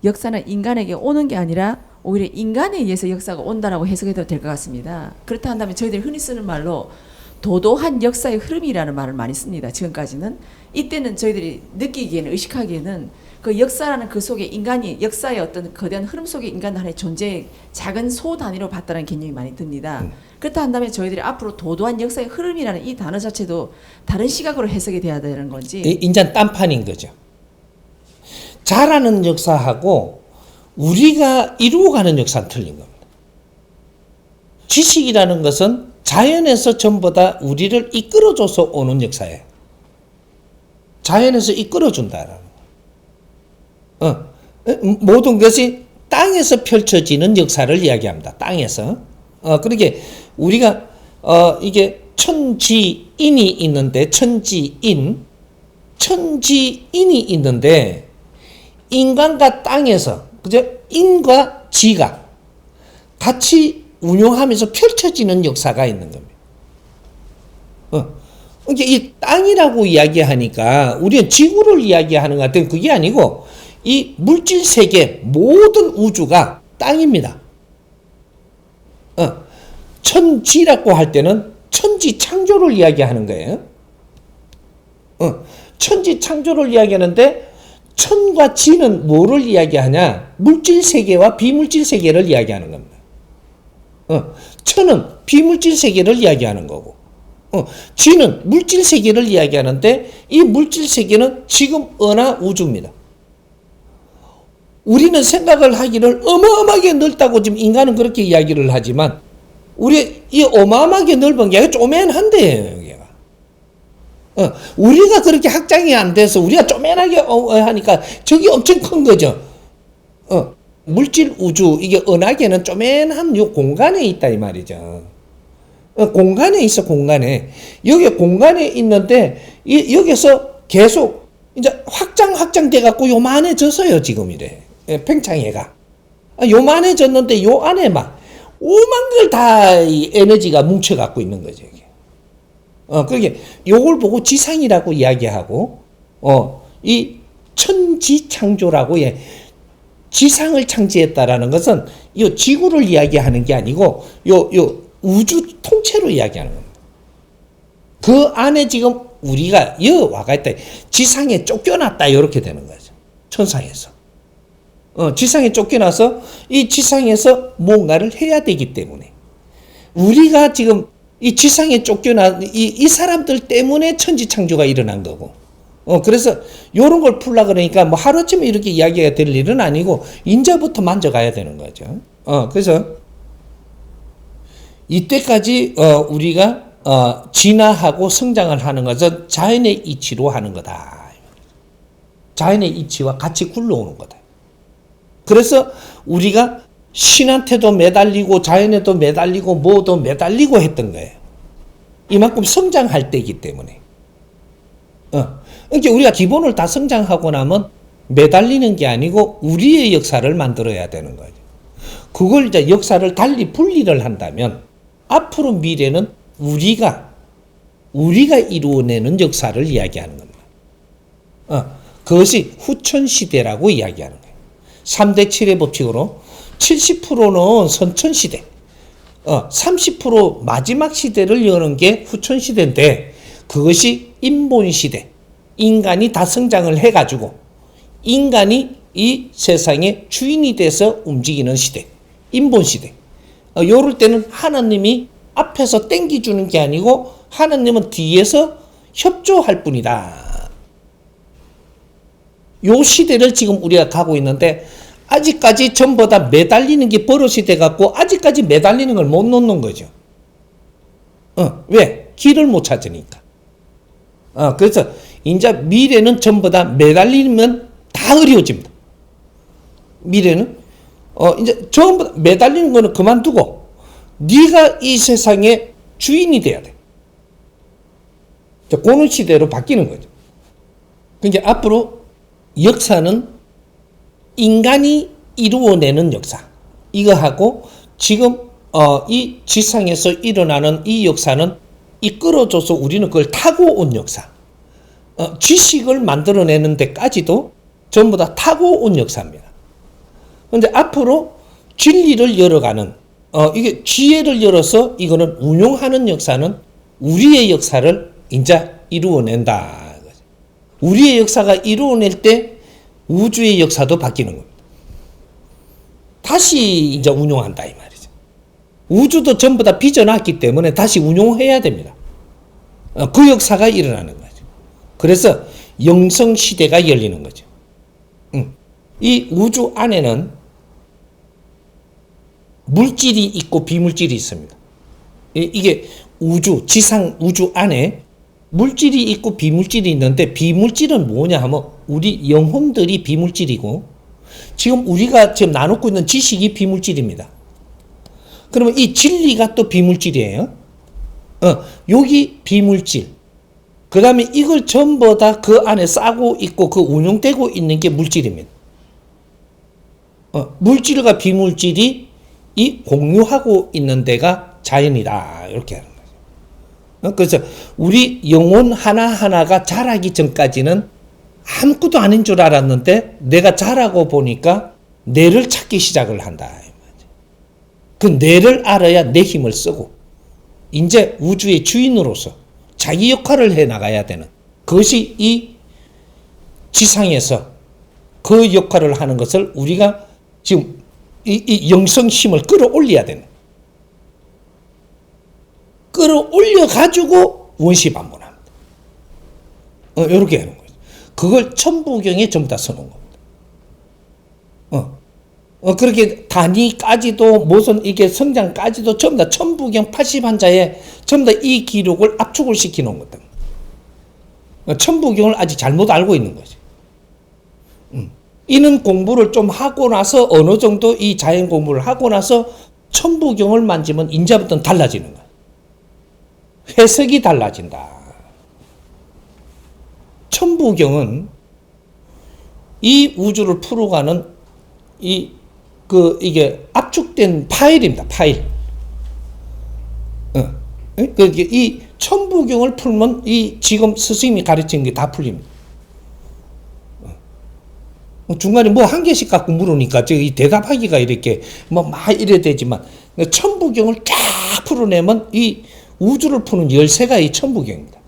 역사는 인간에게 오는 게 아니라 오히려 인간에 의해서 역사가 온다라고 해석해도 될 것 같습니다. 그렇다 한다면 저희들이 흔히 쓰는 말로 도도한 역사의 흐름이라는 말을 많이 씁니다. 지금까지는. 이때는 저희들이 느끼기에는, 의식하기에는 그 역사라는 그 속에 인간이, 역사의 어떤 거대한 흐름 속에 인간 하나의 존재의 작은 소 단위로 봤다는 개념이 많이 듭니다. 그렇다 한다면 저희들이 앞으로 도도한 역사의 흐름이라는 이 단어 자체도 다른 시각으로 해석이 돼야 되는 건지. 인간 딴판인 거죠. 잘하는 역사하고 우리가 이루어가는 역사는 틀린 겁니다. 지식이라는 것은 자연에서 전부 다 우리를 이끌어줘서 오는 역사예요. 자연에서 이끌어준다라는 거. 모든 것이 땅에서 펼쳐지는 역사를 이야기합니다. 땅에서. 그러게 우리가 이게 천지인이 있는데 천지인이 있는데 인간과 땅에서 그죠? 인과 지가 같이 운용하면서 펼쳐지는 역사가 있는 겁니다. 그러니까 이 땅이라고 이야기하니까 우리는 지구를 이야기하는 것 같은 그게 아니고 이 물질 세계 모든 우주가 땅입니다. 천지라고 할 때는 천지 창조를 이야기하는 거예요. 천지 창조를 이야기하는데 천과 지는 뭐를 이야기하냐? 물질 세계와 비물질 세계를 이야기하는 겁니다. 천은 비물질 세계를 이야기하는 거고, 지는 물질 세계를 이야기하는데 이 물질 세계는 지금 은하 우주입니다. 우리는 생각을 하기를 어마어마하게 넓다고 지금 인간은 그렇게 이야기를 하지만 우리 이 어마어마하게 넓은 게 쪼맨한데 우리가 그렇게 확장이 안 돼서 우리가 쪼맨하게 하니까 저기 엄청 큰 거죠. 물질 우주 이게 은하계는 쪼맨한 요 공간에 있다 이 말이죠. 공간에 있어 공간에 여기 공간에 있는데 여기서 계속 이제 확장돼 갖고 요만해졌어요 지금 이래 팽창해가 요만해졌는데 요 안에 막 오만 걸 다 에너지가 뭉쳐 갖고 있는 거죠. 그게 요걸 보고 지상이라고 이야기하고 이 천지 창조라고 지상을 창조했다라는 것은 이 지구를 이야기하는 게 아니고 요 우주 통째로 이야기하는 겁니다. 그 안에 지금 우리가 와가 있다. 지상에 쫓겨났다 이렇게 되는 거죠. 천상에서. 지상에 쫓겨나서 이 지상에서 뭔가를 해야 되기 때문에 우리가 지금 이 지상에 쫓겨난 이 사람들 때문에 천지 창조가 일어난 거고. 그래서 요런 걸 풀라 그러니까 뭐 하루쯤에 이렇게 이야기가 될 일은 아니고 인자부터 만져가야 되는 거죠. 그래서 이때까지 우리가 진화하고 성장을 하는 것은 자연의 이치로 하는 거다. 자연의 이치와 같이 굴러오는 거다. 그래서 우리가 신한테도 매달리고 자연에도 매달리고 뭐도 매달리고 했던 거예요. 이만큼 성장할 때이기 때문에. 그러니까 우리가 기본을 다 성장하고 나면 매달리는 게 아니고 우리의 역사를 만들어야 되는 거죠. 그걸 이제 역사를 달리 분리를 한다면 앞으로 미래는 우리가 이루어내는 역사를 이야기하는 겁니다. 그것이 후천시대라고 이야기하는 거예요. 3대 7의 법칙으로 70%는 선천시대, 30% 마지막 시대를 여는 게 후천시대인데 그것이 인본시대, 인간이 다 성장을 해가지고 인간이 이 세상의 주인이 돼서 움직이는 시대, 인본시대. 요럴 때는 하나님이 앞에서 땡겨주는 게 아니고 하나님은 뒤에서 협조할 뿐이다. 요 시대를 지금 우리가 가고 있는데 아직까지 전부 다 매달리는 게 버릇이 돼갖고 아직까지 매달리는 걸 못 놓는 거죠. 왜? 길을 못 찾으니까. 그래서 이제 미래는 전부 다 매달리면 다 어려워집니다. 미래는 이제 전부 다 매달리는 거는 그만두고 네가 이 세상의 주인이 돼야 돼. 그런 시대로 바뀌는 거죠. 그러니까 앞으로 역사는 인간이 이루어내는 역사 이거하고 지금 이 지상에서 일어나는 이 역사는 이끌어줘서 우리는 그걸 타고 온 역사 지식을 만들어내는 데까지도 전부 다 타고 온 역사입니다. 근데 앞으로 진리를 열어가는, 이게 지혜를 열어서 이거는 운용하는 역사는 우리의 역사를 이제 이루어낸다. 우리의 역사가 이루어낼 때 우주의 역사도 바뀌는 겁니다. 다시 이제 운용한다 이 말이죠. 우주도 전부 다 빚어놨기 때문에 다시 운용해야 됩니다. 그 역사가 일어나는 거죠. 그래서 영성 시대가 열리는 거죠. 이 우주 안에는 물질이 있고 비물질이 있습니다. 이게 우주, 지상 우주 안에 물질이 있고 비물질이 있는데, 비물질은 뭐냐 하면 우리 영혼들이 비물질이고, 지금 우리가 지금 나누고 있는 지식이 비물질입니다. 그러면 이 진리가 또 비물질이에요. 여기 비물질. 그 다음에 이걸 전부 다 그 안에 싸고 있고 그 운용되고 있는 게 물질입니다. 물질과 비물질이 이 공유하고 있는 데가 자연이다. 이렇게 하는 거죠. 그래서 우리 영혼 하나하나가 자라기 전까지는 아무것도 아닌 줄 알았는데 내가 자라고 보니까 내를 찾기 시작을 한다. 그 내를 알아야 내 힘을 쓰고 이제 우주의 주인으로서 자기 역할을 해 나가야 되는, 그것이 이 지상에서 그 역할을 하는 것을 우리가 지금 이 영성 힘을 끌어올려야 되는, 끌어올려 가지고 원시반문합니다. 이렇게 하는 거죠. 그걸 천부경에 전부 다 써놓은 겁니다. 그렇게 단위까지도 무슨 이게 성장까지도 전부 다 천부경 80한자에 전부 다 이 기록을 압축을 시켜 놓은 겁니다. 천부경을 아직 잘못 알고 있는 거죠. 이는 공부를 좀 하고 나서 어느 정도 이 자연 공부를 하고 나서 천부경을 만지면 인자부터는 달라지는 거예요. 해석이 달라진다. 천부경은 이 우주를 풀어가는 이게 압축된 파일입니다. 파일. 이 천부경을 풀면 이 지금 스승님이 가르치는 게 다 풀립니다. 중간에 뭐 한 개씩 갖고 물으니까 이 대답하기가 이렇게 뭐 막 이래 되지만 천부경을 쫙 풀어내면 이 우주를 푸는 열쇠가 이 천부경입니다.